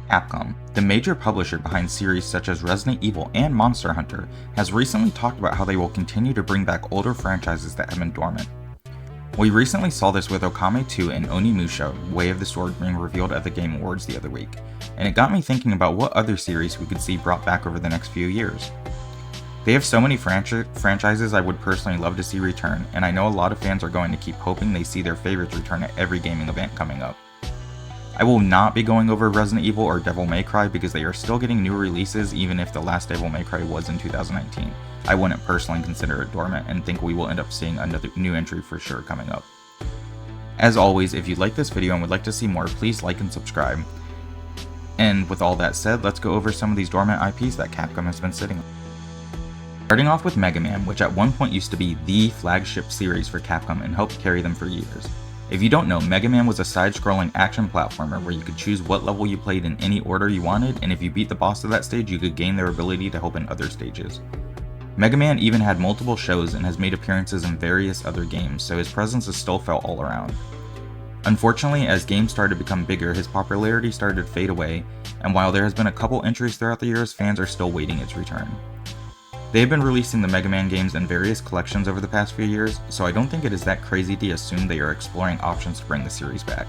Capcom, the major publisher behind series such as Resident Evil and Monster Hunter, has recently talked about how they will continue to bring back older franchises that have been dormant. We recently saw this with Okami 2 and Onimusha, Way of the Sword, being revealed at the Game Awards the other week, and it got me thinking about what other series we could see brought back over the next few years. They have so many franchises I would personally love to see return, and I know a lot of fans are going to keep hoping they see their favorites return at every gaming event coming up. I will not be going over Resident Evil or Devil May Cry because they are still getting new releases even if the last Devil May Cry was in 2019. I wouldn't personally consider it dormant and think we will end up seeing another new entry for sure coming up. As always, if you like this video and would like to see more, please like and subscribe. And with all that said, let's go over some of these dormant IPs that Capcom has been sitting on. Starting off with Mega Man, which at one point used to be the flagship series for Capcom and helped carry them for years. If you don't know, Mega Man was a side-scrolling action platformer where you could choose what level you played in any order you wanted, and if you beat the boss of that stage, you could gain their ability to help in other stages. Mega Man even had multiple shows and has made appearances in various other games, so his presence is still felt all around. Unfortunately, as games started to become bigger, his popularity started to fade away, and while there has been a couple entries throughout the years, fans are still waiting its return. They have been releasing the Mega Man games in various collections over the past few years, so I don't think it is that crazy to assume they are exploring options to bring the series back.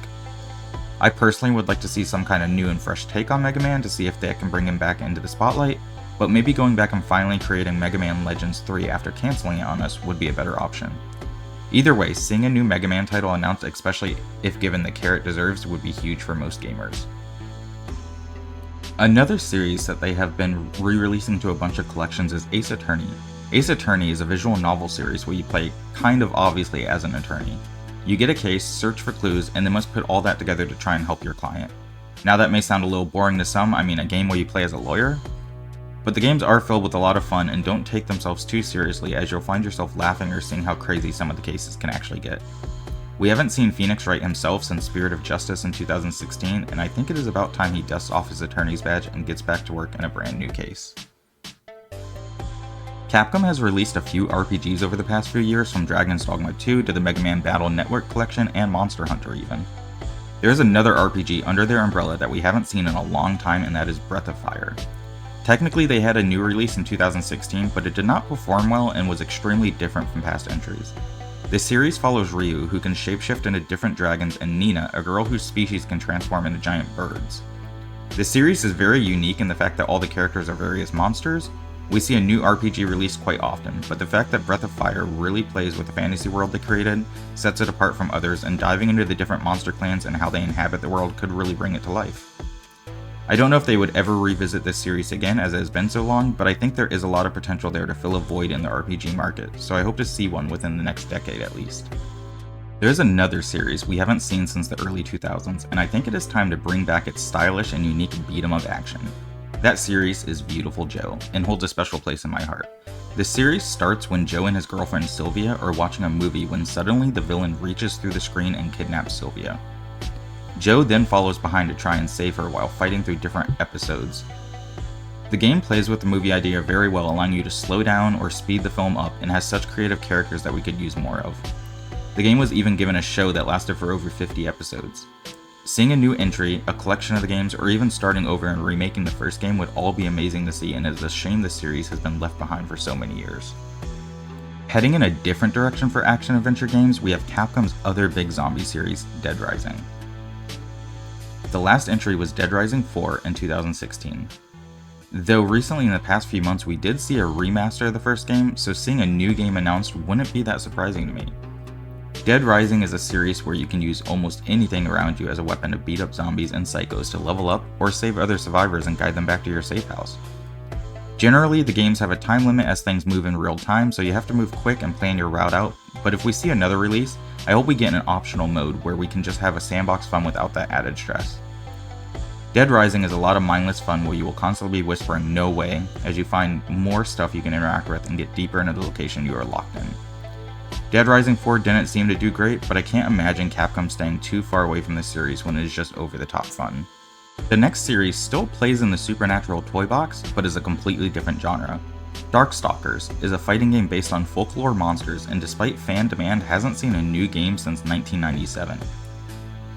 I personally would like to see some kind of new and fresh take on Mega Man to see if they can bring him back into the spotlight, but maybe going back and finally creating Mega Man Legends 3 after canceling it on us would be a better option. Either way, seeing a new Mega Man title announced, especially if given the care it deserves, would be huge for most gamers. Another series that they have been re-releasing to a bunch of collections is Ace Attorney. Ace Attorney is a visual novel series where you play kind of obviously as an attorney. You get a case, search for clues, and then must put all that together to try and help your client. Now that may sound a little boring to some, I mean a game where you play as a lawyer? But the games are filled with a lot of fun and don't take themselves too seriously, as you'll find yourself laughing or seeing how crazy some of the cases can actually get. We haven't seen Phoenix Wright himself since Spirit of Justice in 2016, and I think it is about time he dusts off his attorney's badge and gets back to work in a brand new case. Capcom has released a few RPGs over the past few years, from Dragon's Dogma 2 to the Mega Man Battle Network collection and Monster Hunter even. There is another RPG under their umbrella that we haven't seen in a long time, and that is Breath of Fire. Technically they had a new release in 2016, but it did not perform well and was extremely different from past entries. This series follows Ryu, who can shapeshift into different dragons, and Nina, a girl whose species can transform into giant birds. This series is very unique in the fact that all the characters are various monsters. We see a new RPG released quite often, but the fact that Breath of Fire really plays with the fantasy world they created sets it apart from others, and diving into the different monster clans and how they inhabit the world could really bring it to life. I don't know if they would ever revisit this series again as it has been so long, but I think there is a lot of potential there to fill a void in the RPG market, so I hope to see one within the next decade at least. There is another series we haven't seen since the early 2000s, and I think it is time to bring back its stylish and unique beat-em-up action. That series is Beautiful Joe, and holds a special place in my heart. The series starts when Joe and his girlfriend Sylvia are watching a movie when suddenly the villain reaches through the screen and kidnaps Sylvia. Joe then follows behind to try and save her while fighting through different episodes. The game plays with the movie idea very well, allowing you to slow down or speed the film up, and has such creative characters that we could use more of. The game was even given a show that lasted for over 50 episodes. Seeing a new entry, a collection of the games, or even starting over and remaking the first game would all be amazing to see, and it is a shame the series has been left behind for so many years. Heading in a different direction for action-adventure games, we have Capcom's other big zombie series, Dead Rising. The last entry was Dead Rising 4 in 2016. Though recently in the past few months we did see a remaster of the first game, so seeing a new game announced wouldn't be that surprising to me. Dead Rising is a series where you can use almost anything around you as a weapon to beat up zombies and psychos to level up or save other survivors and guide them back to your safe house. Generally, the games have a time limit as things move in real time, so you have to move quick and plan your route out, but if we see another release, I hope we get an optional mode where we can just have a sandbox fun without that added stress. Dead Rising is a lot of mindless fun where you will constantly be whispering "no way" as you find more stuff you can interact with and get deeper into the location you are locked in. Dead Rising 4 didn't seem to do great, but I can't imagine Capcom staying too far away from this series when it is just over the top fun. The next series still plays in the supernatural toy box, but is a completely different genre. Darkstalkers is a fighting game based on folklore monsters, and despite fan demand, hasn't seen a new game since 1997.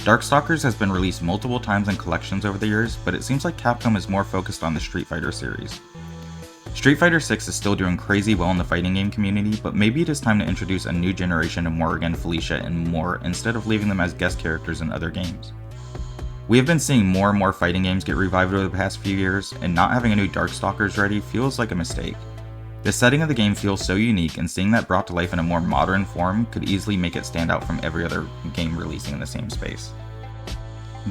Darkstalkers has been released multiple times in collections over the years, but it seems like Capcom is more focused on the Street Fighter series. Street Fighter 6 is still doing crazy well in the fighting game community, but maybe it is time to introduce a new generation of Morrigan, Felicia, and more instead of leaving them as guest characters in other games. We have been seeing more and more fighting games get revived over the past few years, and not having a new Darkstalkers ready feels like a mistake. The setting of the game feels so unique, and seeing that brought to life in a more modern form could easily make it stand out from every other game releasing in the same space.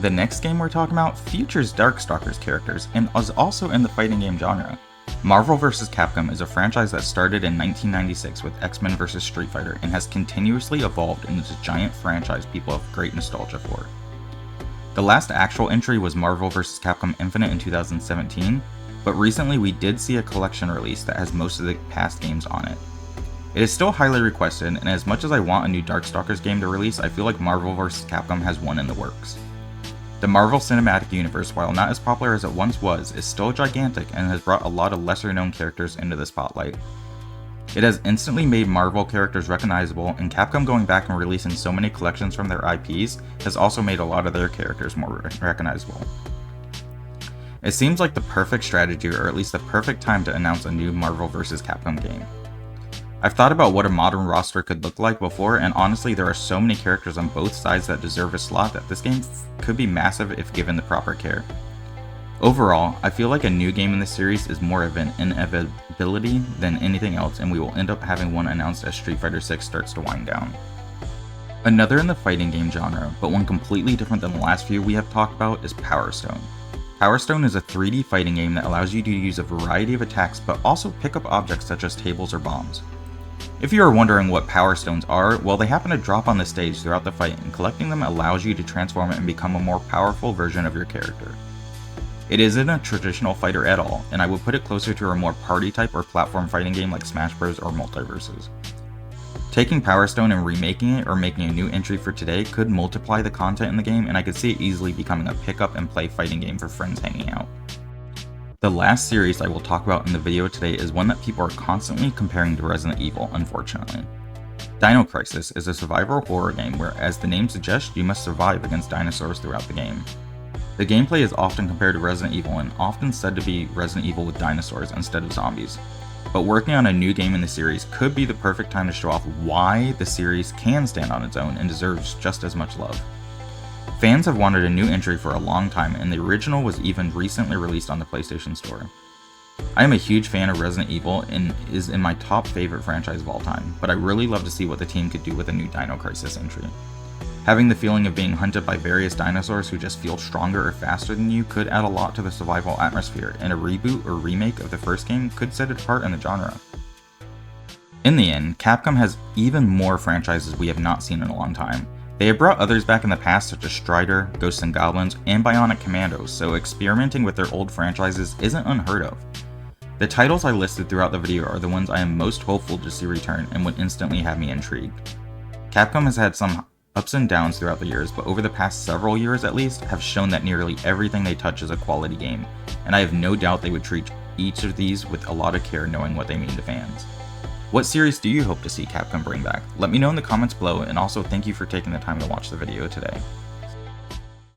The next game we're talking about features Darkstalkers characters, and is also in the fighting game genre. Marvel vs. Capcom is a franchise that started in 1996 with X-Men vs. Street Fighter and has continuously evolved into this giant franchise people have great nostalgia for. The last actual entry was Marvel vs. Capcom Infinite in 2017, but recently we did see a collection release that has most of the past games on it. It is still highly requested, and as much as I want a new Darkstalkers game to release, I feel like Marvel vs. Capcom has one in the works. The Marvel Cinematic Universe, while not as popular as it once was, is still gigantic and has brought a lot of lesser known characters into the spotlight. It has instantly made Marvel characters recognizable, and Capcom going back and releasing so many collections from their IPs has also made a lot of their characters more recognizable. It seems like the perfect strategy, or at least the perfect time to announce a new Marvel vs. Capcom game. I've thought about what a modern roster could look like before, and honestly there are so many characters on both sides that deserve a slot that this game could be massive if given the proper care. Overall, I feel like a new game in the series is more of an inevitability than anything else, and we will end up having one announced as Street Fighter 6 starts to wind down. Another in the fighting game genre, but one completely different than the last few we have talked about, is Power Stone. Power Stone is a 3D fighting game that allows you to use a variety of attacks but also pick up objects such as tables or bombs. If you are wondering what Power Stones are, well, they happen to drop on the stage throughout the fight, and collecting them allows you to transform it and become a more powerful version of your character. It isn't a traditional fighter at all, and I would put it closer to a more party type or platform fighting game like Smash Bros. Or Multiverses. Taking Power Stone and remaking it or making a new entry for today could multiply the content in the game, and I could see it easily becoming a pick up and play fighting game for friends hanging out. The last series I will talk about in the video today is one that people are constantly comparing to Resident Evil, unfortunately. Dino Crisis is a survival horror game where, as the name suggests, you must survive against dinosaurs throughout the game. The gameplay is often compared to Resident Evil and often said to be Resident Evil with dinosaurs instead of zombies. But working on a new game in the series could be the perfect time to show off why the series can stand on its own and deserves just as much love. Fans have wanted a new entry for a long time, and the original was even recently released on the PlayStation Store. I am a huge fan of Resident Evil and is in my top favorite franchise of all time, but I really love to see what the team could do with a new Dino Crisis entry. Having the feeling of being hunted by various dinosaurs who just feel stronger or faster than you could add a lot to the survival atmosphere, and a reboot or remake of the first game could set it apart in the genre. In the end, Capcom has even more franchises we have not seen in a long time. They have brought others back in the past such as Strider, Ghosts and Goblins, and Bionic Commandos, so experimenting with their old franchises isn't unheard of. The titles I listed throughout the video are the ones I am most hopeful to see return and would instantly have me intrigued. Capcom has had some ups and downs throughout the years, but over the past several years at least, have shown that nearly everything they touch is a quality game, and I have no doubt they would treat each of these with a lot of care knowing what they mean to fans. What series do you hope to see Capcom bring back? Let me know in the comments below, and also thank you for taking the time to watch the video today.